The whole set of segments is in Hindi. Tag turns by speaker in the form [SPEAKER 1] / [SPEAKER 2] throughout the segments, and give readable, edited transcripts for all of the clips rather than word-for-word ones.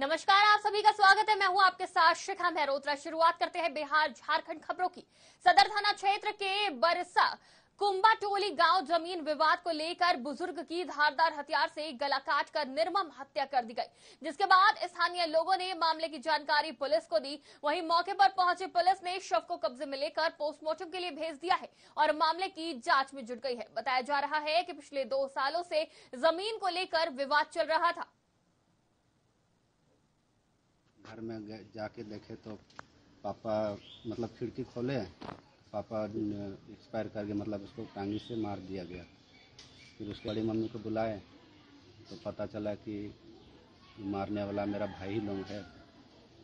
[SPEAKER 1] नमस्कार, आप सभी का स्वागत है। मैं हूं आपके साथ शिखा मेहरोत्रा। शुरुआत करते हैं बिहार झारखंड खबरों की। सदर थाना क्षेत्र के बरसा कुंबाटोली गांव जमीन विवाद को लेकर बुजुर्ग की धारदार हथियार से गला काटकर निर्मम हत्या कर दी गई, जिसके बाद स्थानीय लोगों ने मामले की जानकारी पुलिस को दी। वहीं मौके पर पहुंची पुलिस ने शव को कब्जे में लेकर पोस्टमार्टम के लिए भेज दिया है और मामले की जांच में जुट गई है। बताया जा रहा है कि पिछले 2 सालों से जमीन को लेकर विवाद चल रहा था।
[SPEAKER 2] घर में जाके देखे तो पापा मतलब खिड़की खोले, पापा एक्सपायर कर गए, मतलब उसको टांगी से मार दिया गया। फिर उसके बड़ी मम्मी को बुलाए तो पता चला कि मारने वाला मेरा भाई लोग है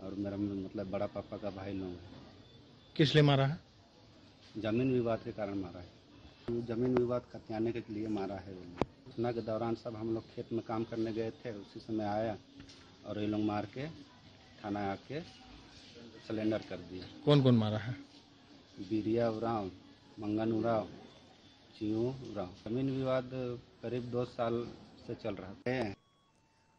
[SPEAKER 2] और मेरा मतलब बड़ा पापा का भाई लोग है।
[SPEAKER 3] किस लिए मारा है?
[SPEAKER 2] जमीन विवाद के कारण मारा है। जमीन विवाद खतियाने के लिए मारा है। घटना के दौरान सब हम लोग खेत में काम करने गए थे, उसी समय आया और ये लोग मार के थाना आके सिलेंडर कर दिया।
[SPEAKER 3] कौन कौन मारा है?
[SPEAKER 2] बीरिया उराव, मंगन उराव, चिऊ उराव। जमीन विवाद करीब 2 साल से चल रहा है।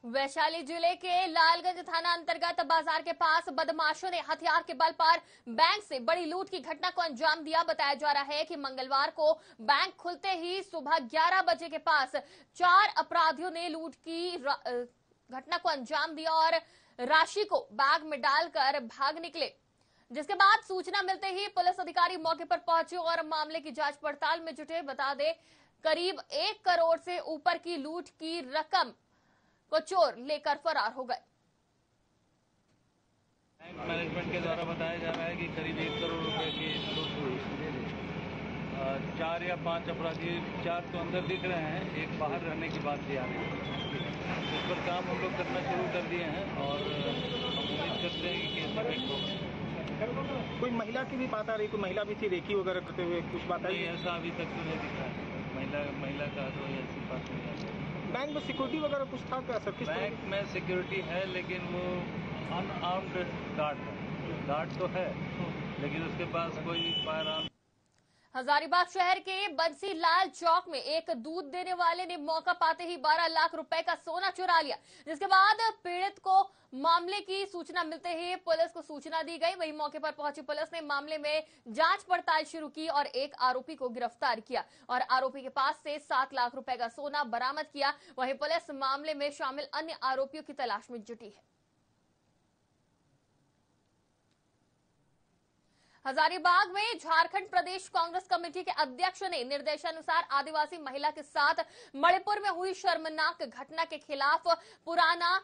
[SPEAKER 1] वैशाली जिले के लालगंज थाना अंतर्गत बाजार के पास बदमाशों ने हथियार के बल पर बैंक से बड़ी लूट की घटना को अंजाम दिया। बताया जा रहा है कि मंगलवार को बैंक खुलते ही सुबह 11 बजे के पास 4 अपराधियों ने लूट की घटना को अंजाम दिया और राशि को बैग में डालकर भाग निकले। जिसके बाद सूचना मिलते ही पुलिस अधिकारी मौके पर पहुंचे और मामले की जांच पड़ताल में जुटे। बता दें, करीब 1 करोड़ से ऊपर की लूट की रकम को चोर लेकर फरार हो गए।
[SPEAKER 4] बैंक मैनेजमेंट के द्वारा बताया जा रहा है कि करीब 1 करोड़ रुपए की लूट हुई। 4 या 5 अपराधी, 4 तो अंदर दिख रहे हैं, एक बाहर रहने की बात भी आ रही है। इस पर काम हम लोग करना शुरू कर दिए हैं और हम उम्मीद करते हैं कि केस इफेक्ट होगा।
[SPEAKER 5] कोई महिला की भी बात आ रही, कोई महिला भी थी रेकी वगैरह करते हुए, कुछ बात आई?
[SPEAKER 4] ऐसा अभी तक तो नहीं दिख रहा है। महिला का तो ऐसी बात नहीं है।
[SPEAKER 5] बैंक में सिक्योरिटी वगैरह कुछ था क्या सर?
[SPEAKER 4] बैंक में सिक्योरिटी है लेकिन वो अनआर्म्ड गार्ड तो है, लेकिन उसके पास कोई फायर आर्म।
[SPEAKER 1] हजारीबाग शहर के बंसीलाल चौक में एक दूध देने वाले ने मौका पाते ही 12 लाख रुपए का सोना चुरा लिया। जिसके बाद पीड़ित को मामले की सूचना मिलते ही पुलिस को सूचना दी गई। वहीं मौके पर पहुंची पुलिस ने मामले में जांच पड़ताल शुरू की और एक आरोपी को गिरफ्तार किया और आरोपी के पास से 7 लाख रुपए का सोना बरामद किया। वहीं पुलिस मामले में शामिल अन्य आरोपियों की तलाश में जुटी है। हजारीबाग में झारखंड प्रदेश कांग्रेस कमेटी के अध्यक्ष ने निर्देशानुसार आदिवासी महिला के साथ मणिपुर में हुई शर्मनाक घटना के खिलाफ पुराना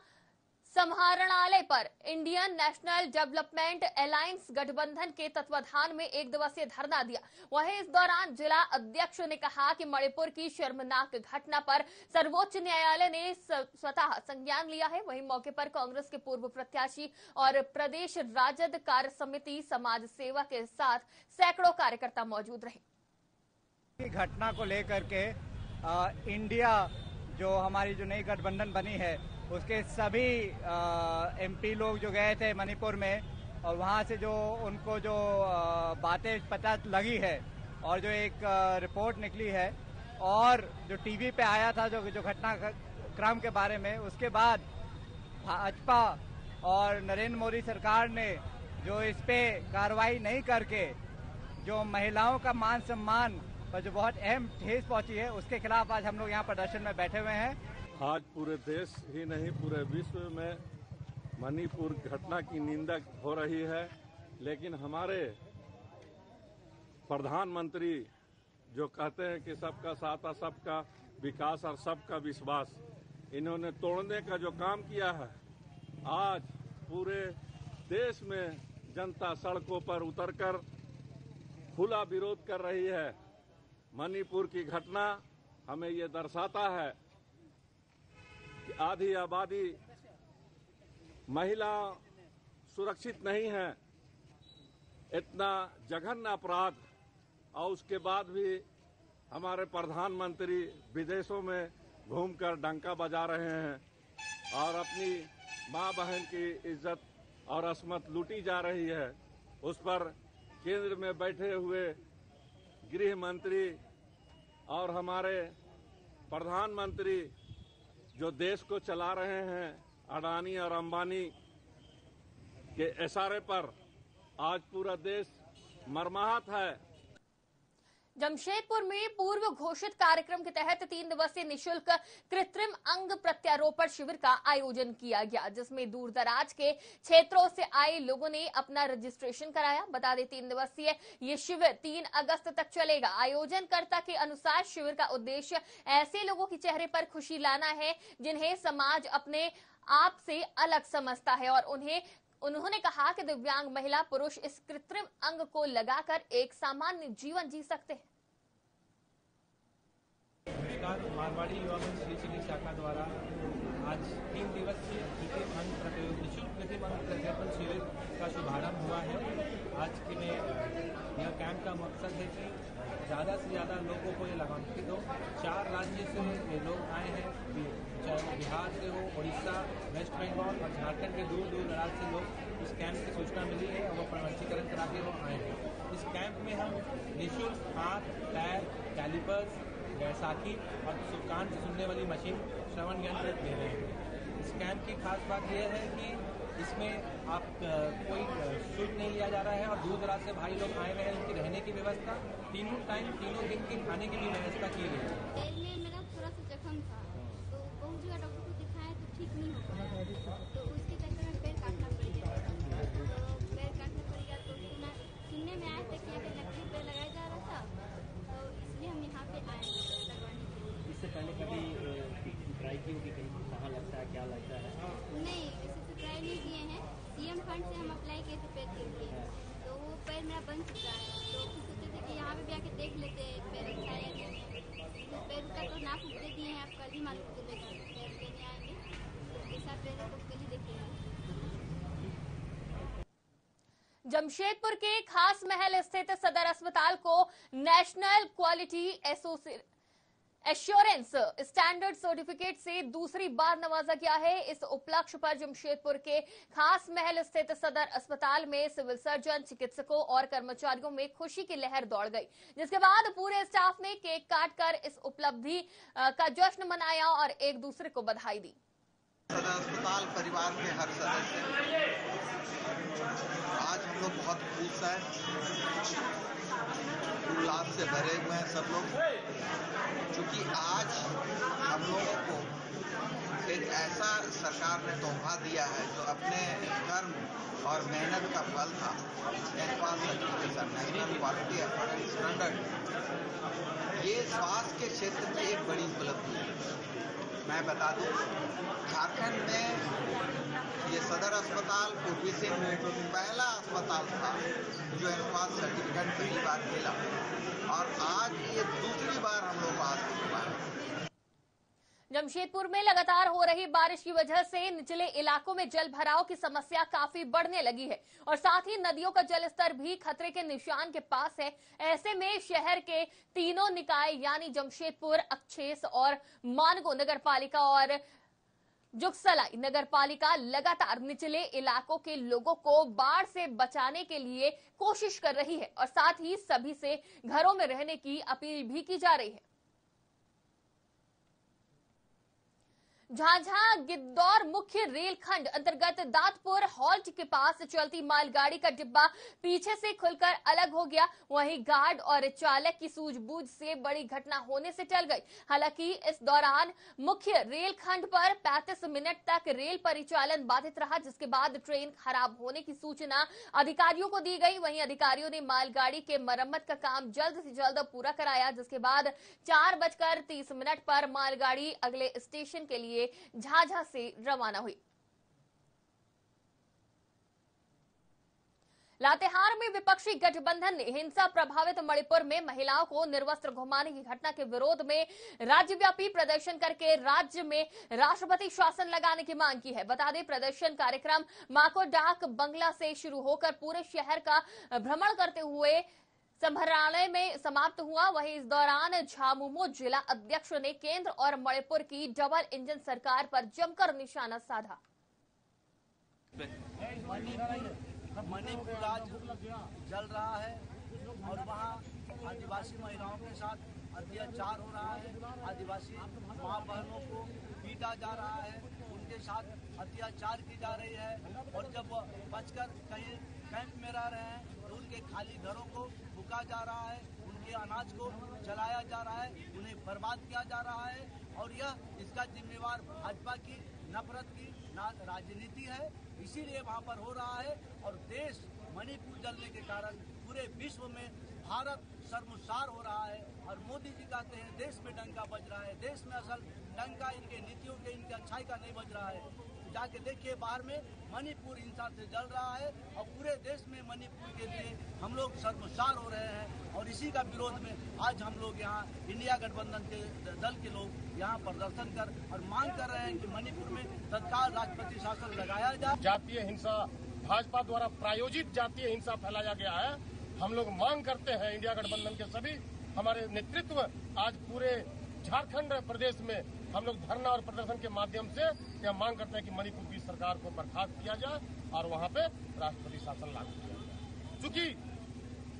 [SPEAKER 1] समाहरणालय पर इंडियन नेशनल डेवलपमेंट अलायंस गठबंधन के तत्वाधान में 1 दिवसीय धरना दिया। वहीं इस दौरान जिला अध्यक्ष ने कहा कि मणिपुर की शर्मनाक घटना पर सर्वोच्च न्यायालय ने स्वतः संज्ञान लिया है। वहीं मौके पर कांग्रेस के पूर्व प्रत्याशी और प्रदेश राजद कार्य समिति समाज सेवा के साथ सैकड़ों कार्यकर्ता मौजूद रहे।
[SPEAKER 6] घटना को लेकर के इंडिया जो हमारी जो नई गठबंधन बनी है उसके सभी एमपी लोग जो गए थे मणिपुर में और वहाँ से जो उनको जो बातें पता लगी है और जो एक रिपोर्ट निकली है और जो टीवी पे आया था जो घटनाक्रम के बारे में, उसके बाद भाजपा और नरेंद्र मोदी सरकार ने जो इस पे कार्रवाई नहीं करके जो महिलाओं का मान सम्मान पर जो बहुत अहम ठेस पहुंची है, उसके खिलाफ आज हम लोग यहाँ प्रदर्शन में बैठे हुए हैं।
[SPEAKER 7] आज पूरे देश ही नहीं पूरे विश्व में मणिपुर घटना की निंदा हो रही है, लेकिन हमारे प्रधानमंत्री जो कहते हैं कि सबका साथ और सबका विकास और सबका विश्वास, इन्होंने तोड़ने का जो काम किया है, आज पूरे देश में जनता सड़कों पर उतरकर खुला विरोध कर रही है। मणिपुर की घटना हमें ये दर्शाता है कि आधी आबादी महिला सुरक्षित नहीं है। इतना जघन्य अपराध और उसके बाद भी हमारे प्रधानमंत्री विदेशों में घूमकर डंका बजा रहे हैं और अपनी मां बहन की इज्जत और असमत लूटी जा रही है। उस पर केंद्र में बैठे हुए गृह मंत्री और हमारे प्रधानमंत्री जो देश को चला रहे हैं, अडानी और अंबानी के इशारे पर आज पूरा देश मर्माहत है।
[SPEAKER 1] जमशेदपुर में पूर्व घोषित कार्यक्रम के तहत 3 दिवसीय निशुल्क कृत्रिम अंग प्रत्यारोपण शिविर का आयोजन किया गया, जिसमें दूर दराज के क्षेत्रों से आए लोगों ने अपना रजिस्ट्रेशन कराया। बता दें 3 दिवसीय ये शिविर 3 अगस्त तक चलेगा। आयोजनकर्ता के अनुसार शिविर का उद्देश्य ऐसे लोगों के चेहरे पर खुशी लाना है जिन्हें समाज अपने आप से अलग समझता है, और उन्होंने कहा कि दिव्यांग महिला पुरुष इस कृत्रिम अंग को लगाकर एक सामान्य जीवन जी सकते हैं।
[SPEAKER 5] मारवाड़ी युवा मंच श्री शाखा द्वारा आज 3 दिवसीय निःशुल्क कृत्रिम अंग प्रत्यारोपण शिविर का शुभारंभ हुआ है। आज के में यह कैंप का मकसद है कि ज़्यादा से ज़्यादा लोगों को ये लाभान्वित हो। 4 राज्य से लोग आए हैं, चाहे बिहार से हो, उड़ीसा, वेस्ट बंगाल और झारखंड के दूर दूर दराज से लोग इस कैंप की सूचना मिली है और वो पंजीकरण करा के वो आए हैं। इस कैंप में हम निःशुल्क हाथ, पैर, कैलिपर्स, बैसाखी और कान से सुनने वाली मशीन श्रवण यंत्र दे रहे हैं। इस कैंप की खास बात यह है कि इसमें आप कोई शुल्क नहीं लिया जा रहा है और दूर दराज से भाई लोग आए हुए हैं। उनकी रहने की व्यवस्था, तीनों दिन की खाने की भी व्यवस्था की गई है।
[SPEAKER 8] पैर में मेरा थोड़ा सा जख्म था, तो बहुत जगह डॉक्टर को दिखाया तो ठीक नहीं हो पाया, तो उसके चक्कर में पैर काटना पड़ गया। तो पैर काटना पड़ गया तो सुनने में आया था कि यहाँ पे नकली पैर लगाया जा रहा था, तो इसलिए हम यहाँ पे आए लगवाने के लिए।
[SPEAKER 9] इससे पहले कभी ट्राई की होगी, कहीं कहाँ लगता है, क्या लगता है?
[SPEAKER 8] नहीं, वैसे तो ट्राई नहीं किए हैं। सीएम फंड से हम अप्लाई किए थे पैर के लिए, तो वो पैर मेरा बन चुका है, तो फिर सोचे थे कि यहाँ पे भी आके देख लेते हैं पैर अच्छा है या नहीं। पैर का तो नाप दे दिए हैं, आप कल ही मालूम चलेगा, पैर लेने आएंगे तो कैसा पैर है तो कल ही देखेंगे।
[SPEAKER 1] जमशेदपुर के खास महल स्थित सदर अस्पताल को national quality assurance standard certificate से दूसरी बार नवाजा गया है। इस उपलक्ष्य पर जमशेदपुर के खास महल स्थित सदर अस्पताल में सिविल सर्जन, चिकित्सकों और कर्मचारियों में खुशी की लहर दौड़ गई, जिसके बाद पूरे स्टाफ ने केक काटकर इस उपलब्धि का जश्न मनाया और एक दूसरे को बधाई दी।
[SPEAKER 10] सदर अस्पताल परिवार के हर सदस्य आज हम लोग बहुत खुश हैं, उल्लास से भरे हुए हैं सब लोग, क्योंकि आज हम लोगों को एक ऐसा सरकार ने तोहफा दिया है जो अपने कर्म और मेहनत का फल था। Certification national quality assurance standard, ये स्वास्थ्य के क्षेत्र में एक बड़ी उपलब्धि है। मैं बता दूं, झारखंड में ये सदर अस्पताल पूर्वी से पहला अस्पताल था जो एनक्वास सर्टिफिकेट पहली बार मिला, और आज ये दूसरी बार हम लोग पास हुआ है।
[SPEAKER 1] जमशेदपुर में लगातार हो रही बारिश की वजह से निचले इलाकों में जल भराव की समस्या काफी बढ़ने लगी है और साथ ही नदियों का जलस्तर भी खतरे के निशान के पास है। ऐसे में शहर के तीनों निकाय यानी जमशेदपुर, अक्षेस और मानगो नगरपालिका और जुगसलाई नगरपालिका लगातार निचले इलाकों के लोगों को बाढ़ से बचाने के लिए कोशिश कर रही है और साथ ही सभी से घरों में रहने की अपील भी की जा रही है। झाझा गिद्धौर मुख्य रेल खंड अंतर्गत दांतपुर हॉल्ट के पास चलती मालगाड़ी का डिब्बा पीछे से खुलकर अलग हो गया। वहीं गार्ड और चालक की सूझबूझ से बड़ी घटना होने से टल गई। हालांकि इस दौरान मुख्य रेल खंड पर 35 मिनट तक रेल परिचालन बाधित रहा, जिसके बाद ट्रेन खराब होने की सूचना अधिकारियों को दी गई। वहीं अधिकारियों ने मालगाड़ी के मरम्मत का काम जल्द से जल्द पूरा कराया, जिसके बाद 4:30 पर मालगाड़ी अगले स्टेशन के लिए झाझा से रवाना हुई। लातेहार में विपक्षी गठबंधन ने हिंसा प्रभावित मणिपुर में महिलाओं को निर्वस्त्र घुमाने की घटना के विरोध में राज्यव्यापी प्रदर्शन करके राज्य में राष्ट्रपति शासन लगाने की मांग की है। बता दें, प्रदर्शन कार्यक्रम माको डाक बंगला से शुरू होकर पूरे शहर का भ्रमण करते हुए संभरालय में समाप्त हुआ। वहीं इस दौरान झामुमो जिला अध्यक्ष ने केंद्र और मणिपुर की डबल इंजन सरकार पर जमकर निशाना साधा।
[SPEAKER 11] मणिपुर आज जल रहा है और वहाँ आदिवासी महिलाओं के साथ अत्याचार हो रहा है। आदिवासी माँ बहनों को पीटा जा रहा है, उनके उनके साथ अत्याचार की जा रही है। और जब वो बचकर कहीं कैंप में रह रहे हैं तो उनके खाली घरों को फूका जा रहा है, उनके अनाज को जलाया जा रहा है, उन्हें बर्बाद किया जा रहा है। और यह इसका जिम्मेवार भाजपा की नफरत की राजनीति है, इसीलिए वहाँ पर हो रहा है। और देश मणिपुर जलने के कारण पूरे विश्व में भारत शर्मसार हो रहा है। और मोदी जी कहते हैं देश में डंका बज रहा है, देश में असल डंका इनके नीतियों के, इनके अच्छाई का नहीं बज रहा है। जाके देखिए बाहर में मणिपुर हिंसा से जल रहा है और पूरे देश में मणिपुर के लिए हम लोग शर्मसार हो रहे हैं। और इसी का विरोध में आज हम लोग यहाँ इंडिया गठबंधन के दल के लोग यहाँ प्रदर्शन कर और मांग कर रहे हैं कि मणिपुर में तत्काल राष्ट्रपति शासन लगाया जाए।
[SPEAKER 12] जातीय हिंसा भाजपा द्वारा प्रायोजित जातीय हिंसा फैलाया गया है। हम लोग मांग करते हैं इंडिया गठबंधन के सभी हमारे नेतृत्व आज पूरे झारखंड प्रदेश में हम लोग धरना और प्रदर्शन के माध्यम से यह मांग करते हैं कि मणिपुर की सरकार को बर्खास्त किया जाए और वहां पे राष्ट्रपति शासन लागू किया जाए। चूंकि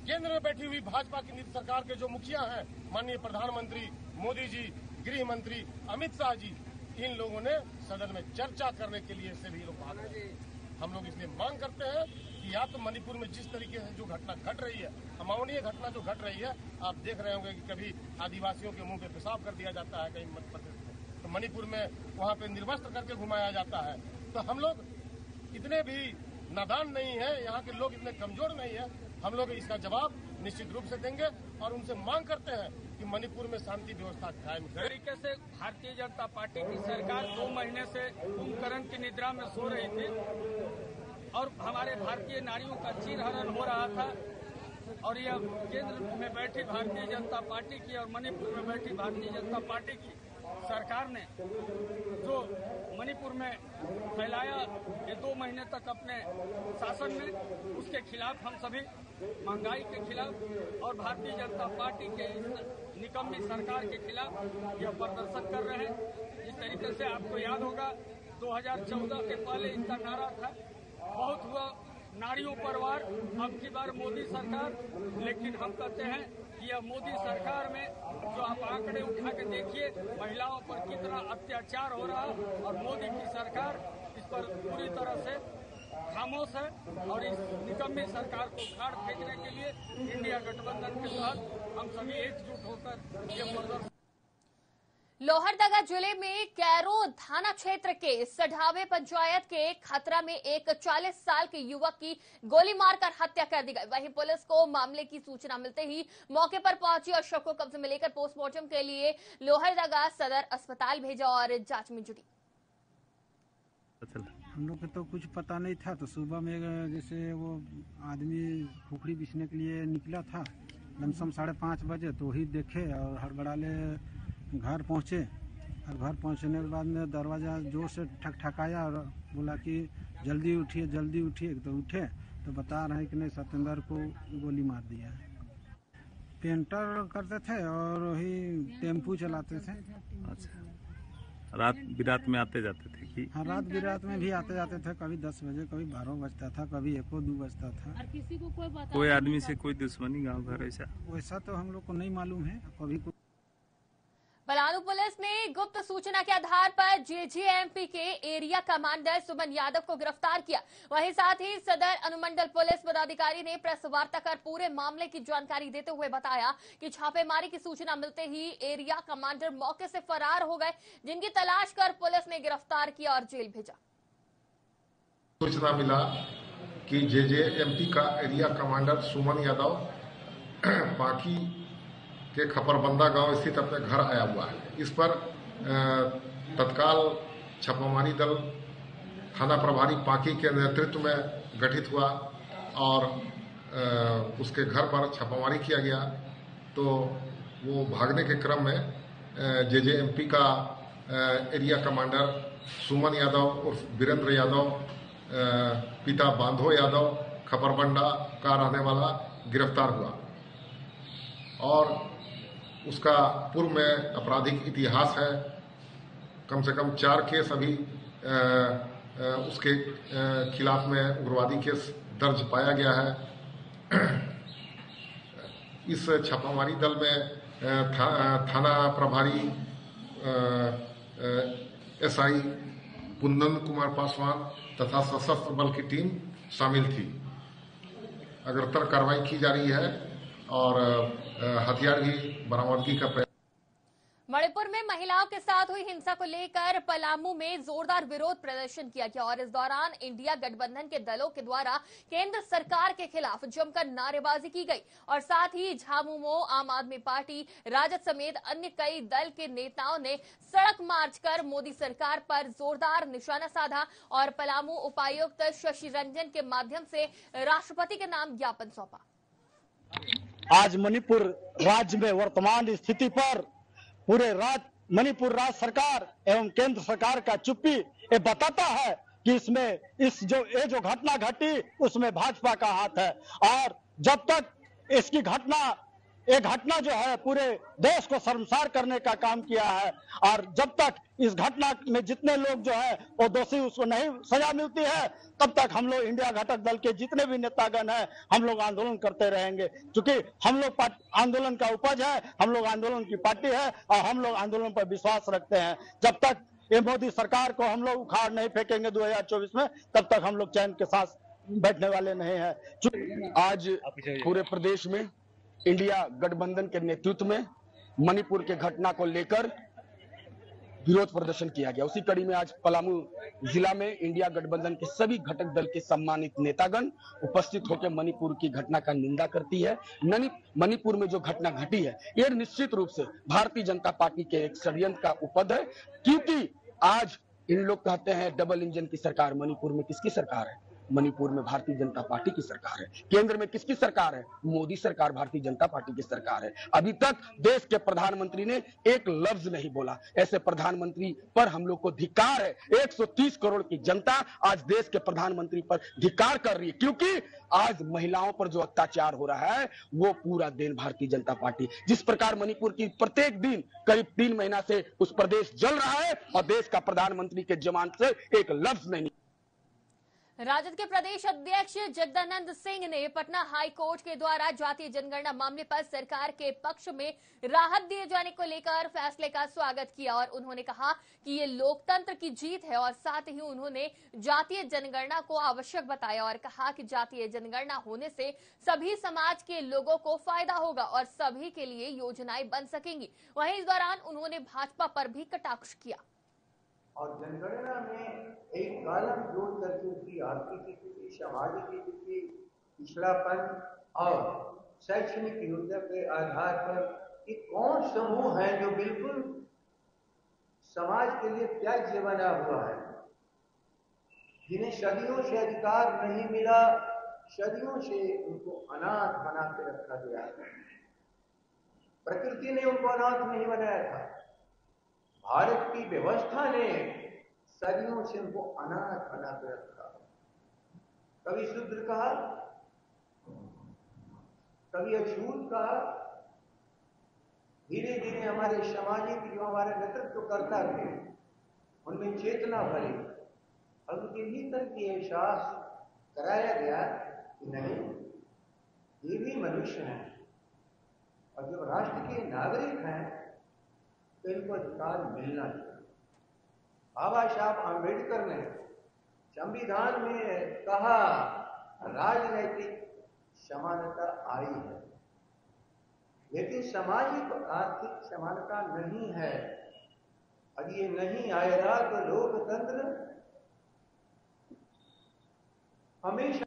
[SPEAKER 12] केंद्र में बैठी हुई भाजपा की नीति सरकार के जो मुखिया हैं, माननीय प्रधानमंत्री मोदी जी, गृह मंत्री अमित शाह जी, इन लोगों ने सदन में चर्चा करने के लिए से भी लोग भाग रहे हैं। हम लोग इसलिए मांग करते हैं कि या तो मणिपुर में जिस तरीके से जो घटना घट रही है, अमानवीय घटना जो घट रही है, आप देख रहे होंगे कि कभी आदिवासियों के मुंह पे पेशाब कर दिया जाता है, कहीं मध्य प्रदेश में तो मणिपुर में वहाँ पे निर्वस्त्र करके घुमाया जाता है। तो हम लोग इतने भी नादान नहीं है, यहाँ के लोग इतने कमजोर नहीं है। हम लोग इसका जवाब निश्चित रूप से देंगे और उनसे मांग करते हैं कि मणिपुर में शांति व्यवस्था कायम करें।
[SPEAKER 13] तरीके से भारतीय जनता पार्टी की सरकार 2 महीने से कुंभकर्ण की निद्रा में सो रही थी और हमारे भारतीय नारियों का चीरहरण हो रहा था। और यह केंद्र में बैठी भारतीय जनता पार्टी की और मणिपुर में बैठी भारतीय जनता पार्टी की सरकार ने जो मणिपुर में फैलाया ये 2 महीने तक अपने शासन में, उसके खिलाफ हम सभी महंगाई के खिलाफ और भारतीय जनता पार्टी के इस निकम्मी सरकार के खिलाफ यह प्रदर्शन कर रहे हैं। जिस तरीके से आपको याद होगा 2014 के पहले इसका नारा था बहुत हुआ नारियों पर वार, अब की बार मोदी सरकार। लेकिन हम कहते हैं कि यह मोदी सरकार में जो आप आंकड़े उठा के देखिए महिलाओं पर कितना अत्याचार हो रहा और मोदी की सरकार इस पर पूरी तरह से खामोश है। और इस निकम्मी सरकार को उखाड़ फेंकने के लिए इंडिया गठबंधन के तहत हम सभी एकजुट होकर ये प्रदर्शन।
[SPEAKER 1] लोहरदगा जिले में कैरो थाना क्षेत्र के सढ़ावे पंचायत के खतरा में एक 40 साल के युवक की गोली मारकर हत्या कर दी गई। वहीं पुलिस को मामले की सूचना मिलते ही मौके पर पहुंची और शव को कब्जे में लेकर पोस्टमार्टम के लिए लोहरदगा सदर अस्पताल भेजा और जांच में जुटी।
[SPEAKER 14] हम लोग को तो कुछ पता नहीं था, तो सुबह में जैसे वो आदमी खुखड़ी बिछने के लिए निकला था लमसम 5:30 बजे, तो ही देखे और हड़बड़ाले घर पहुँचे। और घर पहुँचने के बाद में दरवाज़ा जोर से ठकठकाया और बोला कि जल्दी उठिए जल्दी उठिए। तो उठे तो बता रहे हैं कि नहीं सत्येंद्र को गोली मार दिया है। पेंटर करते थे और वही टेम्पू चलाते थे।
[SPEAKER 15] अच्छा, रात बिरात में आते जाते थे कि?
[SPEAKER 14] हाँ, रात बिरात में भी आते जाते थे। कभी 10 बजे, कभी 12 बजता था, कभी 1-2 बजता था।
[SPEAKER 15] और किसी को कोई आदमी से कोई दुश्मनी गांव घर
[SPEAKER 14] वैसा तो हम लोग को नहीं मालूम है। कभी
[SPEAKER 1] बलानु पुलिस ने गुप्त सूचना के आधार पर जेजेएमपी के एरिया कमांडर सुमन यादव को गिरफ्तार किया। वहीं साथ ही सदर अनुमंडल पुलिस पदाधिकारी ने प्रेस वार्ता कर पूरे मामले की जानकारी देते हुए बताया कि छापेमारी की सूचना मिलते ही एरिया कमांडर मौके से फरार हो गए, जिनकी तलाश कर पुलिस ने गिरफ्तार किया और जेल भेजा।
[SPEAKER 16] सूचना मिला कि जेजेएमपी का एरिया कमांडर सुमन यादव बाकी के खपरबंदा गांव स्थित अपने घर आया हुआ है। इस पर तत्काल छापामारी दल थाना प्रभारी पाकी के नेतृत्व में गठित हुआ और उसके घर पर छापामारी किया गया। तो वो भागने के क्रम में जेजेएमपी का एरिया कमांडर सुमन यादव उर्फ वीरेंद्र यादव, पिता बांधो यादव, खपरबंडा का रहने वाला गिरफ्तार हुआ और उसका पूर्व में आपराधिक इतिहास है। कम से कम 4 केस अभी उसके खिलाफ में उग्रवादी केस दर्ज पाया गया है। इस छापामारी दल में थाना प्रभारी एसआई कुंदन कुमार पासवान तथा सशस्त्र बल की टीम शामिल थी। अग्रतर कार्रवाई की जा रही है और हथियार भी बरामदगी का
[SPEAKER 1] मणिपुर में महिलाओं के साथ हुई हिंसा को लेकर पलामू में जोरदार विरोध प्रदर्शन किया गया और इस दौरान इंडिया गठबंधन के दलों के द्वारा केंद्र सरकार के खिलाफ जमकर नारेबाजी की गई और साथ ही झामुमो, आम आदमी पार्टी, राजद समेत अन्य कई दल के नेताओं ने सड़क मार्च कर मोदी सरकार पर जोरदार निशाना साधा और पलामू उपायुक्त शशि रंजन के माध्यम से राष्ट्रपति के नाम ज्ञापन सौंपा।
[SPEAKER 17] आज मणिपुर राज्य में वर्तमान स्थिति पर पूरे मणिपुर राज्य सरकार एवं केंद्र सरकार का चुप्पी ये बताता है कि इसमें ये जो घटना घटी उसमें भाजपा का हाथ है और जब तक इसकी ये घटना जो है पूरे देश को शर्मसार करने का काम किया है और जब तक इस घटना में जितने लोग जो है वो दोषी उसको नहीं सजा मिलती है तब तक हम लोग इंडिया घटक दल के जितने भी नेतागण हैं हम लोग आंदोलन करते रहेंगे, क्योंकि हम लोग आंदोलन का उपज है, हम लोग आंदोलन की पार्टी है और हम लोग आंदोलन पर विश्वास रखते हैं। जब तक ये मोदी सरकार को हम लोग उखाड़ नहीं फेंकेंगे 2024 में तब तक हम लोग चैन के साथ बैठने वाले नहीं है।
[SPEAKER 18] आज पूरे प्रदेश में इंडिया गठबंधन के नेतृत्व में मणिपुर के घटना को लेकर विरोध प्रदर्शन किया गया। उसी कड़ी में आज पलामू जिला में इंडिया गठबंधन के सभी घटक दल के सम्मानित नेतागण उपस्थित होकर मणिपुर की घटना का निंदा करती है। मणिपुर में जो घटना घटी है ये निश्चित रूप से भारतीय जनता पार्टी के एक षड्यंत्र का उपद है, क्योंकि आज इन लोग कहते हैं डबल इंजन की सरकार। मणिपुर में किसकी सरकार है? मणिपुर में भारतीय जनता पार्टी की सरकार है। केंद्र में किसकी सरकार है? मोदी सरकार, भारतीय जनता पार्टी की सरकार है। अभी तक देश के प्रधानमंत्री ने एक लफ्ज नहीं बोला। ऐसे प्रधानमंत्री पर हम लोग को धिक्कार है। 130 करोड़ की जनता आज देश के प्रधानमंत्री पर धिक्कार कर रही है, क्योंकि आज महिलाओं पर जो अत्याचार हो रहा है वो पूरा दिन भारतीय जनता पार्टी, जिस प्रकार मणिपुर की प्रत्येक दिन करीब 3 महीना से उस प्रदेश जल रहा है और देश का प्रधानमंत्री के जबान से एक लफ्ज नहीं।
[SPEAKER 1] राजद के प्रदेश अध्यक्ष जगदानंद सिंह ने पटना हाई कोर्ट के द्वारा जातीय जनगणना मामले पर सरकार के पक्ष में राहत दिए जाने को लेकर फैसले का स्वागत किया और उन्होंने कहा कि ये लोकतंत्र की जीत है और साथ ही उन्होंने जातीय जनगणना को आवश्यक बताया और कहा कि जातीय जनगणना होने से सभी समाज के लोगों को फायदा होगा और सभी के लिए योजनाएं बन सकेंगी। वहीं इस दौरान उन्होंने भाजपा पर भी कटाक्ष किया
[SPEAKER 19] और जनगणना में एक कॉलम जोड़ करके उसकी आर्थिक स्थिति, सामाजिक स्थिति, पिछड़ापन और शैक्षणिक योग्यता के आधार पर कि कौन समूह है जो बिल्कुल समाज के लिए त्याज्य बना हुआ है, जिन्हें सदियों से अधिकार नहीं मिला, सदियों से उनको अनाथ बना के रखा गया है। प्रकृति ने उनको अनाथ नहीं बनाया था, भारत की व्यवस्था ने सदियों से उनको अनाथ बना कर रखा। कभी शूद्र कहा, कभी अछूत कहा। धीरे धीरे हमारे सामाजिक जो हमारे नेतृत्व करता थे उनमें चेतना भरी और उनके भीतर की एहसास कराया गया कि नहीं, ये भी मनुष्य हैं और जब राष्ट्र के नागरिक हैं तो इनको अधिकार मिलना चाहिए। बाबा साहब आम्बेडकर ने संविधान में कहा राजनैतिक समानता आई है, लेकिन सामाजिक और आर्थिक समानता नहीं है। अब ये नहीं आएगा तो लोकतंत्र हमेशा।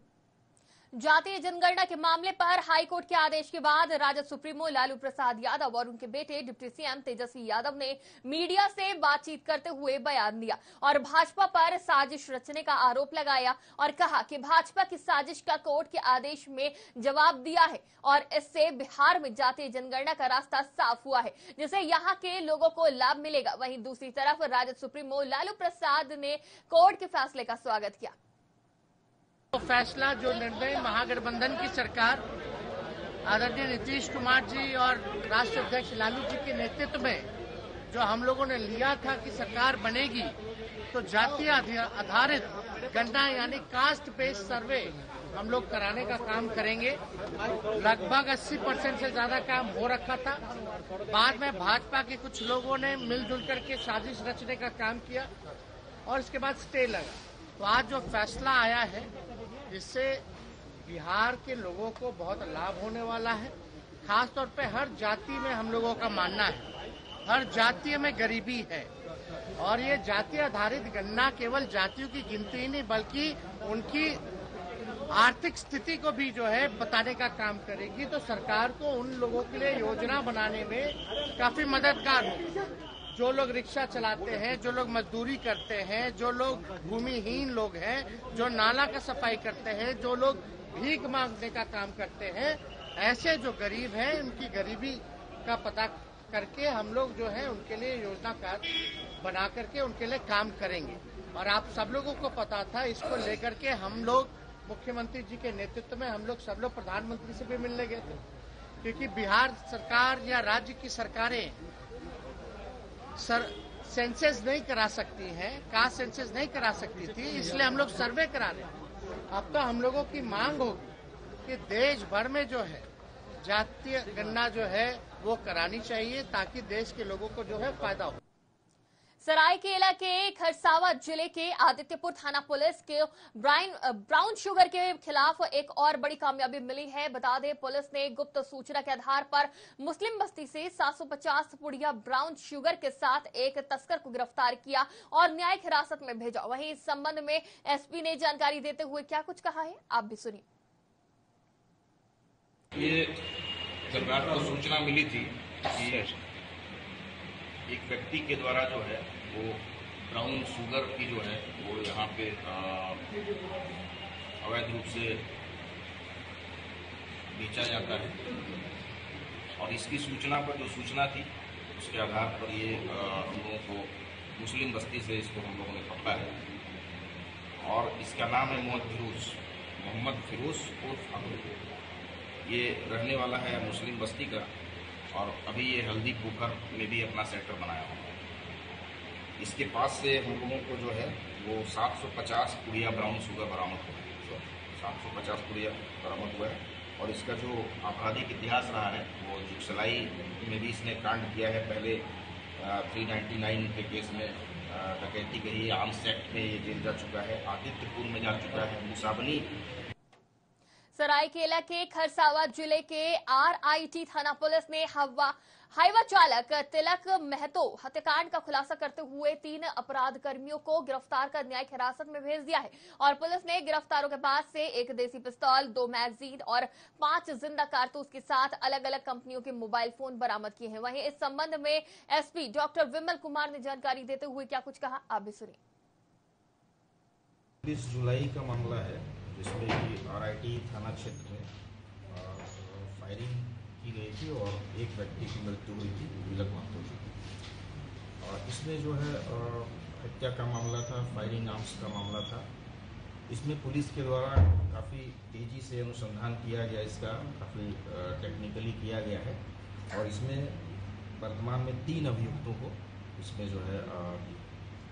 [SPEAKER 1] जातीय जनगणना के मामले पर हाईकोर्ट के आदेश के बाद राजद सुप्रीमो लालू प्रसाद यादव और उनके बेटे डिप्टी सीएम तेजस्वी यादव ने मीडिया से बातचीत करते हुए बयान दिया और भाजपा पर साजिश रचने का आरोप लगाया और कहा कि भाजपा की साजिश का कोर्ट के आदेश में जवाब दिया है और इससे बिहार में जातीय जनगणना का रास्ता साफ हुआ है, जिससे यहाँ के लोगों को लाभ मिलेगा। वहीं दूसरी तरफ राजद सुप्रीमो लालू प्रसाद ने कोर्ट के फैसले का स्वागत किया।
[SPEAKER 20] तो फैसला जो निर्णय महागठबंधन की सरकार आदरणीय नीतीश कुमार जी और राष्ट्रीय अध्यक्ष लालू जी के नेतृत्व में जो हम लोगों ने लिया था कि सरकार बनेगी तो जातीय आधारित गणना यानी कास्ट बेस्ड सर्वे हम लोग कराने का काम करेंगे। लगभग 80% से ज्यादा काम हो रखा था। बाद में भाजपा के कुछ लोगों ने मिलजुल करके साजिश रचने का काम किया और इसके बाद स्टे लगा। तो आज जो फैसला आया है जिससे बिहार के लोगों को बहुत लाभ होने वाला है। खास तौर पे हर जाति में हम लोगों का मानना है, हर जाति में गरीबी है और ये जाति आधारित गणना केवल जातियों की गिनती ही नहीं बल्कि उनकी आर्थिक स्थिति को भी जो है बताने का काम करेगी। तो सरकार को उन लोगों के लिए योजना बनाने में काफी मददगार होगी। जो लोग रिक्शा चलाते हैं, जो लोग मजदूरी करते हैं, जो लोग भूमिहीन लोग हैं, जो नाला का सफाई करते हैं, जो लोग भीख मांगने का काम करते हैं, ऐसे जो गरीब हैं उनकी गरीबी का पता करके हम लोग जो है उनके लिए योजना कार्ड बना करके उनके लिए काम करेंगे। और आप सब लोगों को पता था, इसको लेकर के हम लोग मुख्यमंत्री जी के नेतृत्व में हम लोग सब लोग प्रधानमंत्री से भी मिलने गए थे, क्योंकि बिहार सरकार या राज्य की सरकारें सेंसस नहीं करा सकती हैं, कास्ट सेंसस नहीं करा सकती थी, इसलिए हम लोग सर्वे करा रहे हैं। अब तो हम लोगों की मांग होगी कि देश भर में जो है जातीय गणना जो है वो करानी चाहिए ताकि देश के लोगों को जो है फायदा हो।
[SPEAKER 1] सरायकेला के खरसावा जिले के आदित्यपुर थाना पुलिस के ब्राउन शुगर के खिलाफ एक और बड़ी कामयाबी मिली है। बता दें, पुलिस ने गुप्त सूचना के आधार पर मुस्लिम बस्ती से 750 पुड़िया ब्राउन शुगर के साथ एक तस्कर को गिरफ्तार किया और न्यायिक हिरासत में भेजा। वहीं इस संबंध में एसपी ने जानकारी देते हुए क्या कुछ कहा है, आप भी सुनिए।
[SPEAKER 21] ये जब रात को सूचना मिली थी कि एक व्यक्ति के द्वारा जो है वो ब्राउन शुगर की जो है वो यहाँ पे अवैध रूप से बेचा जाता है और इसकी सूचना पर जो सूचना थी उसके आधार पर ये हम लोगों को मुस्लिम बस्ती से इसको हम लोगों ने पकड़ा है और इसका नाम है मोहम्मद फिरोज उर्फ अब्दुल। ये रहने वाला है मुस्लिम बस्ती का और अभी ये हल्दी पोखर में भी अपना सेंटर बनाया हुआ है। इसके पास से हम लोगों को जो है वो 750 पुड़िया ब्राउन शुगर बरामद हुआ है, 750 पुड़िया बरामद हुआ है और इसका जो आपराधिक इतिहास रहा है वो जुगसलाई में भी इसने कांड किया है। पहले 399 के केस में डकैती कही, आर्म्स एक्ट में ये जेल जा चुका है, आदित्यपुर में जा चुका है, मुसाबनी।
[SPEAKER 1] सरायकेला के खरसावा जिले के आरआईटी थाना पुलिस ने हाईवा चालक तिलक महतो हत्याकांड का खुलासा करते हुए 3 अपराध कर्मियों को गिरफ्तार कर न्यायिक हिरासत में भेज दिया है और पुलिस ने गिरफ्तारों के पास से एक देसी पिस्तौल, 2 मैगजीन और 5 जिंदा कारतूस के साथ अलग अलग कंपनियों के मोबाइल फोन बरामद किए हैं। वहीं इस संबंध में एसपी डॉक्टर विमल कुमार ने जानकारी देते हुए क्या कुछ कहा, आप भी सुनिए।
[SPEAKER 22] 20 जुलाई का मामला है जिसमें कि आरआईटी थाना क्षेत्र में फायरिंग की गई थी और एक व्यक्ति की मृत्यु हुई थी, तिलक महतो की। और इसमें जो है हत्या का मामला था, फायरिंग आर्म्स का मामला था। इसमें पुलिस के द्वारा काफ़ी तेज़ी से अनुसंधान किया गया, इसका काफ़ी टेक्निकली किया गया है और इसमें वर्तमान में 3 अभियुक्तों को इसमें जो है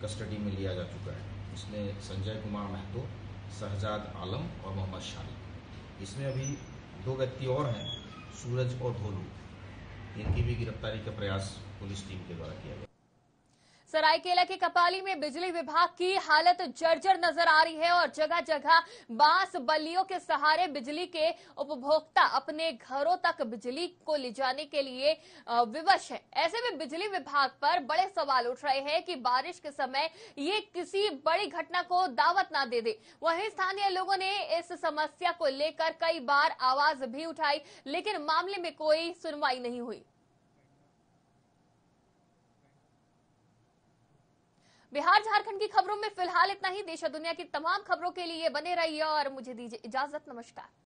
[SPEAKER 22] कस्टडी में लिया जा चुका है। इसमें संजय कुमार महतो, शहजाद आलम और मोहम्मद शानी। इसमें अभी 2 व्यक्ति और हैं, सूरज और धोलू। इनकी भी गिरफ्तारी का प्रयास पुलिस टीम के द्वारा किया गया।
[SPEAKER 1] सरायकेला के कपाली में बिजली विभाग की हालत जर्जर नजर आ रही है और जगह जगह बांस बल्लियों के सहारे बिजली के उपभोक्ता अपने घरों तक बिजली को ले जाने के लिए विवश है। ऐसे में बिजली विभाग पर बड़े सवाल उठ रहे हैं कि बारिश के समय ये किसी बड़ी घटना को दावत ना दे दे। वहीं स्थानीय लोगों ने इस समस्या को लेकर कई बार आवाज भी उठाई, लेकिन मामले में कोई सुनवाई नहीं हुई। बिहार झारखंड की खबरों में फिलहाल इतना ही। देश और दुनिया की तमाम खबरों के लिए बने रहिए और मुझे दीजिए इजाजत। नमस्कार।